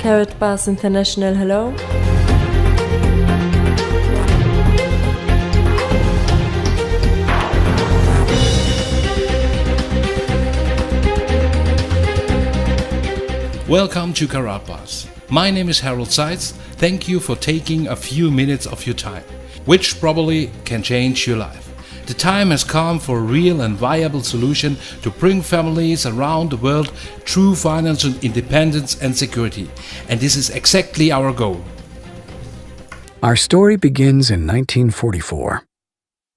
Karatbars International, hello. Welcome to Karatbars. My name is Harold Seitz. Thank you for taking a few minutes of your time, which probably can change your life. The time has come for a real and viable solution to bring families around the world true financial independence and security. And this is exactly our goal. Our story begins in 1944.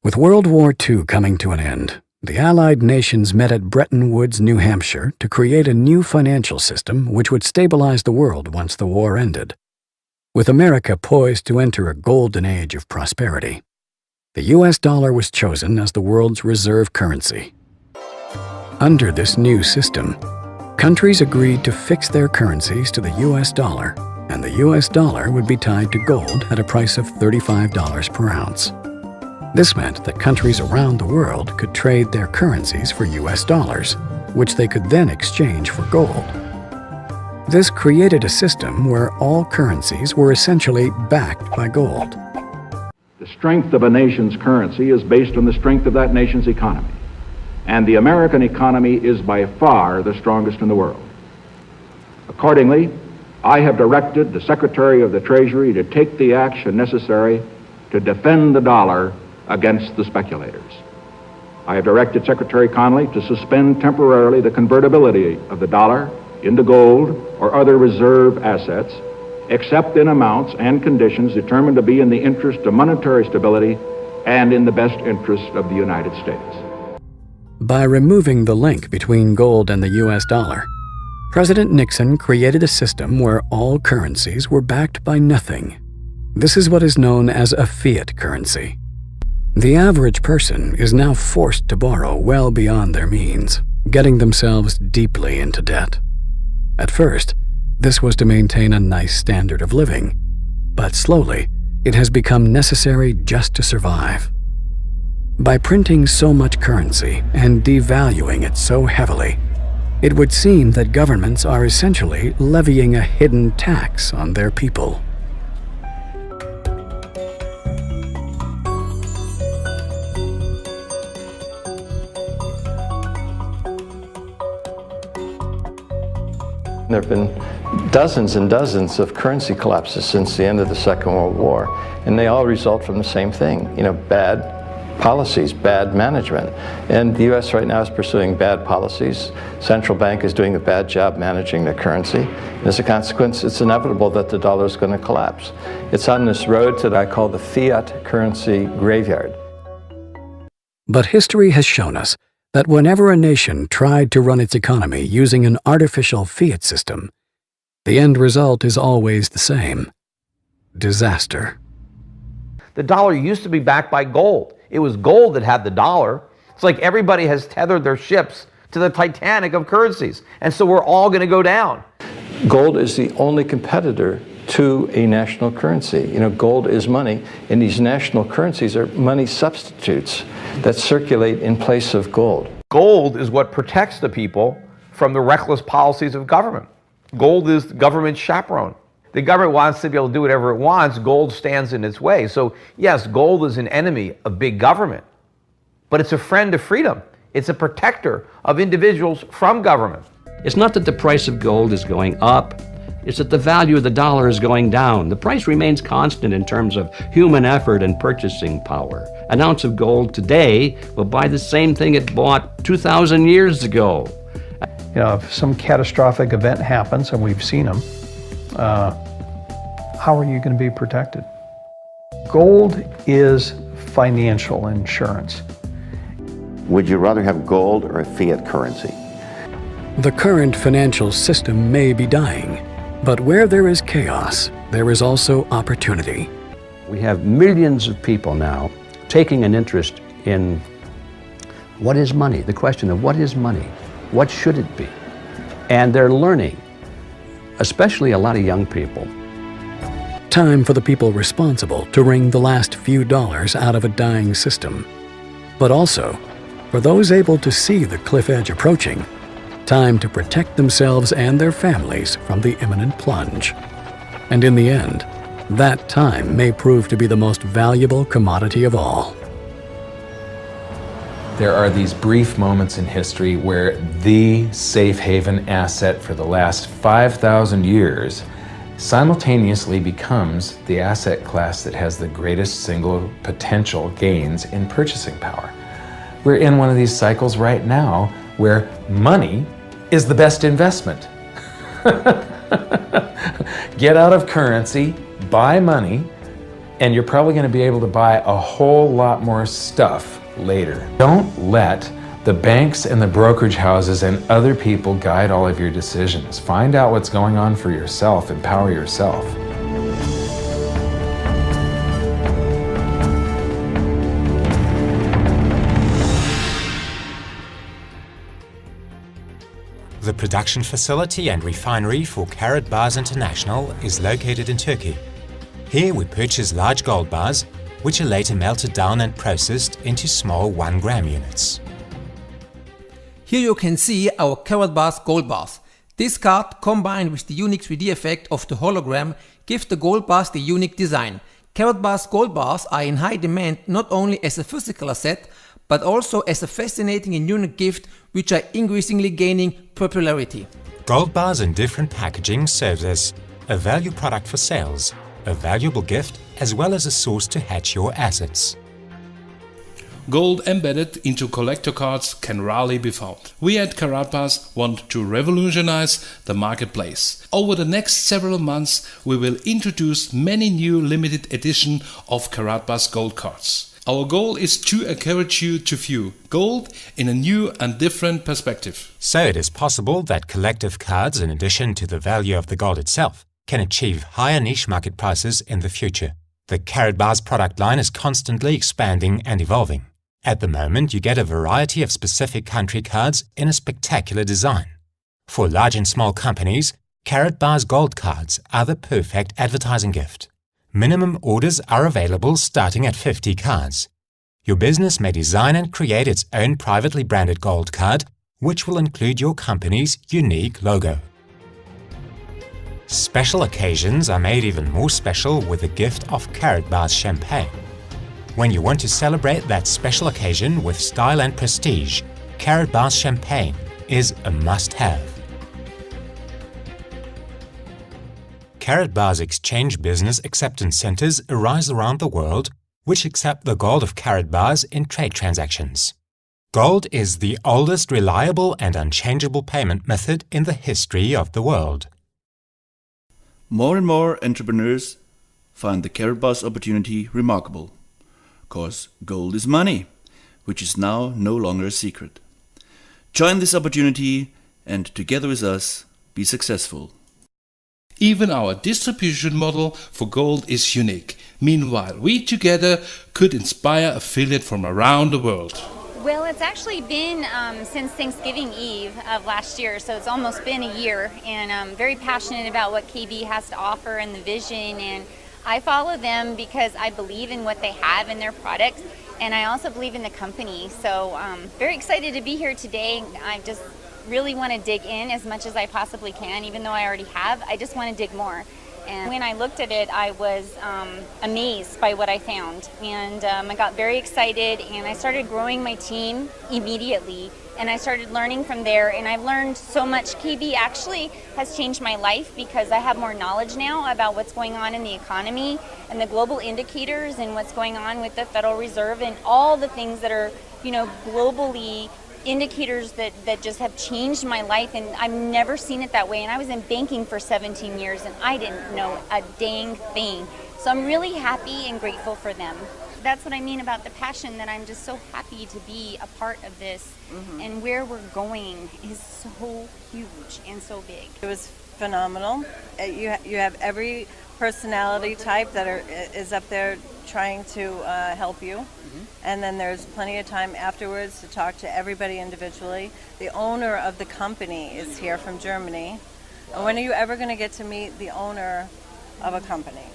With World War II coming to an end, the Allied nations met at Bretton Woods, New Hampshire, to create a new financial system which would stabilize the world once the war ended. With America poised to enter a golden age of prosperity, the US dollar was chosen as the world's reserve currency. Under this new system, countries agreed to fix their currencies to the US dollar, and the US dollar would be tied to gold at a price of $35 per ounce. This meant that countries around the world could trade their currencies for US dollars, which they could then exchange for gold. This created a system where all currencies were essentially backed by gold. The strength of a nation's currency is based on the strength of that nation's economy. And the American economy is by far the strongest in the world. Accordingly, I have directed the Secretary of the Treasury to take the action necessary to defend the dollar against the speculators. I have directed Secretary Connally to suspend temporarily the convertibility of the dollar into gold or other reserve assets, except in amounts and conditions determined to be in the interest of monetary stability and in the best interest of the United States. By removing the link between gold and the US dollar, President Nixon created a system where all currencies were backed by nothing. This is what is known as a fiat currency. The average person is now forced to borrow well beyond their means, getting themselves deeply into debt. At first, this was to maintain a nice standard of living, but slowly, it has become necessary just to survive. By printing so much currency and devaluing it so heavily, it would seem that governments are essentially levying a hidden tax on their people. There have been dozens and dozens of currency collapses since the end of the Second World War, and they all result from the same thing, bad policies, bad management. And the US right now is pursuing bad policies. Central bank is doing a bad job managing the currency. And as a consequence, it's inevitable that the dollar is going to collapse. It's on this road that I call the fiat currency graveyard. But history has shown us that whenever a nation tried to run its economy using an artificial fiat system, the end result is always the same: disaster. The dollar used to be backed by gold. It was gold that had the dollar. It's like everybody has tethered their ships to the Titanic of currencies, and so we're all going to go down. Gold is the only competitor to a national currency. Gold is money, and these national currencies are money substitutes that circulate in place of gold. Gold is what protects the people from the reckless policies of government. Gold is the government's chaperone. The government wants to be able to do whatever it wants. Gold stands in its way. So yes, gold is an enemy of big government, but it's a friend of freedom. It's a protector of individuals from government. It's not that the price of gold is going up, it's that the value of the dollar is going down. The price remains constant in terms of human effort and purchasing power. An ounce of gold today will buy the same thing it bought 2,000 years ago. If some catastrophic event happens, and we've seen them, how are you going to be protected? Gold is financial insurance. Would you rather have gold or a fiat currency? The current financial system may be dying, but where there is chaos, there is also opportunity. We have millions of people now taking an interest in what is money, the question of what is money, what should it be? And they're learning, especially a lot of young people. Time for the people responsible to wring the last few dollars out of a dying system. But also, for those able to see the cliff edge approaching, time to protect themselves and their families from the imminent plunge. And in the end, that time may prove to be the most valuable commodity of all. There are these brief moments in history where the safe haven asset for the last 5,000 years simultaneously becomes the asset class that has the greatest single potential gains in purchasing power. We're in one of these cycles right now where money is the best investment. Get out of currency, buy money, and you're probably going to be able to buy a whole lot more stuff later. Don't let the banks and the brokerage houses and other people guide all of your decisions. Find out what's going on for yourself. Empower yourself. The production facility and refinery for Karatbars International is located in Turkey. Here we purchase large gold bars, which are later melted down and processed into small 1-gram units. Here you can see our Karatbars gold bars. This card, combined with the unique 3D effect of the hologram, gives the gold bars the unique design. Karatbars gold bars are in high demand not only as a physical asset, but also as a fascinating and unique gift which are increasingly gaining popularity. Gold bars in different packaging serves as a value product for sales, a valuable gift, as well as a source to hedge your assets. Gold embedded into collector cards can rarely be found. We at Karatbars want to revolutionize the marketplace. Over the next several months we will introduce many new limited edition of Karatbars gold cards. Our goal is to encourage you to view gold in a new and different perspective. So it is possible that collective cards, in addition to the value of the gold itself, can achieve higher niche market prices in the future. The Karatbars product line is constantly expanding and evolving. At the moment, you get a variety of specific country cards in a spectacular design. For large and small companies, Karatbars gold cards are the perfect advertising gift. Minimum orders are available starting at 50 cards. Your business may design and create its own privately branded gold card, which will include your company's unique logo. Special occasions are made even more special with the gift of Karatbars champagne. When you want to celebrate that special occasion with style and prestige, Karatbars champagne is a must-have. Karatbars exchange business acceptance centers arise around the world, which accept the gold of Karatbars in trade transactions. Gold is the oldest reliable and unchangeable payment method in the history of the world. More and more entrepreneurs find the Karatbars opportunity remarkable, because gold is money, which is now no longer a secret. Join this opportunity and together with us, be successful. Even our distribution model for gold is unique. Meanwhile, we together could inspire affiliates from around the world. Well, it's actually been since Thanksgiving Eve of last year, so it's almost been a year, and I'm very passionate about what KB has to offer and the vision, and I follow them because I believe in what they have in their products, and I also believe in the company. So very excited to be here today. I just really want to dig in as much as I possibly can, even though I already have. I just want to dig more. And when I looked at it, I was amazed by what I found. And I got very excited, and I started growing my team immediately. And I started learning from there, and I've learned so much. KB actually has changed my life because I have more knowledge now about what's going on in the economy and the global indicators and what's going on with the Federal Reserve and all the things that are, globally indicators that just have changed my life, and I've never seen it that way. And I was in banking for 17 years and I didn't know a dang thing. So I'm really happy and grateful for them. that's what I mean about the passion, that I'm just so happy to be a part of this. And where we're going is so huge and so big. It was phenomenal. You have every personality type that is up there trying to help you. And then there's plenty of time afterwards to talk to everybody individually. The owner of the company is here from Germany. And when are you ever going to get to meet the owner of a company?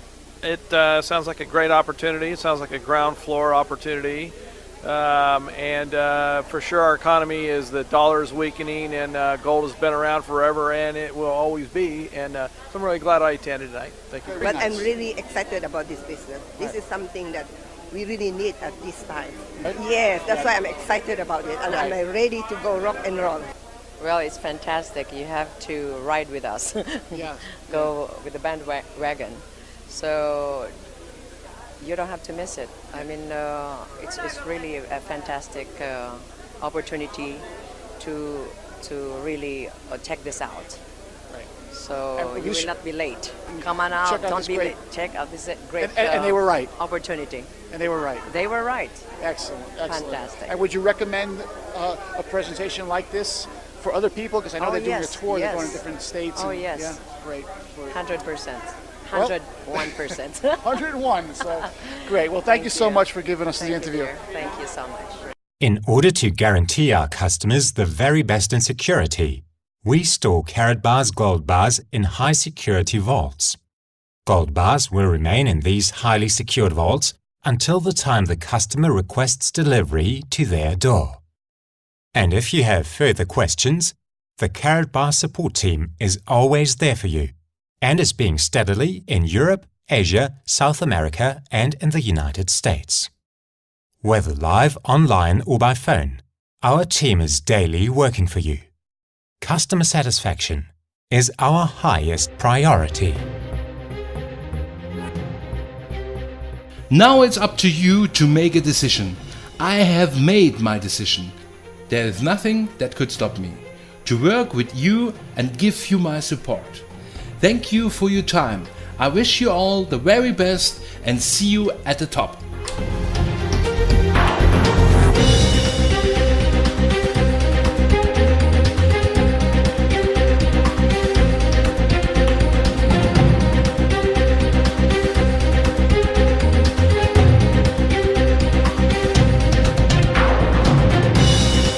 It sounds like a great opportunity. It sounds like a ground floor opportunity. For sure our economy is, the dollar is weakening, and gold has been around forever, and it will always be. And so I'm really glad I attended tonight. Thank you. But I'm really excited about this business. This is something that we really need at this time. Yes, that's why I'm excited about it, and I'm ready to go rock and roll. Well, it's fantastic. You have to ride with us. Go with the bandwagon. So you don't have to miss it. I mean, it's really a fantastic opportunity to really check this out. Right. So you will not be late. Come on out. Don't be late. Check out this great and they were right. Opportunity. And they were right. They were right. Excellent. Fantastic. And would you recommend a presentation like this for other people? Because I know they're doing a tour. They're going to different states. Oh, yes. Yeah, great. 100%. 101%. 101. So great. Well, thank you so much for giving us the interview. Thank you so much. In order to guarantee our customers the very best in security, we store Karatbars gold bars in high security vaults. Gold bars will remain in these highly secured vaults until the time the customer requests delivery to their door. And if you have further questions, the Karatbars support team is always there for you and is being steadily in Europe, Asia, South America, and in the United States. Whether live, online, or by phone, our team is daily working for you. Customer satisfaction is our highest priority. Now it's up to you to make a decision. I have made my decision. There is nothing that could stop me to work with you and give you my support. Thank you for your time. I wish you all the very best and see you at the top.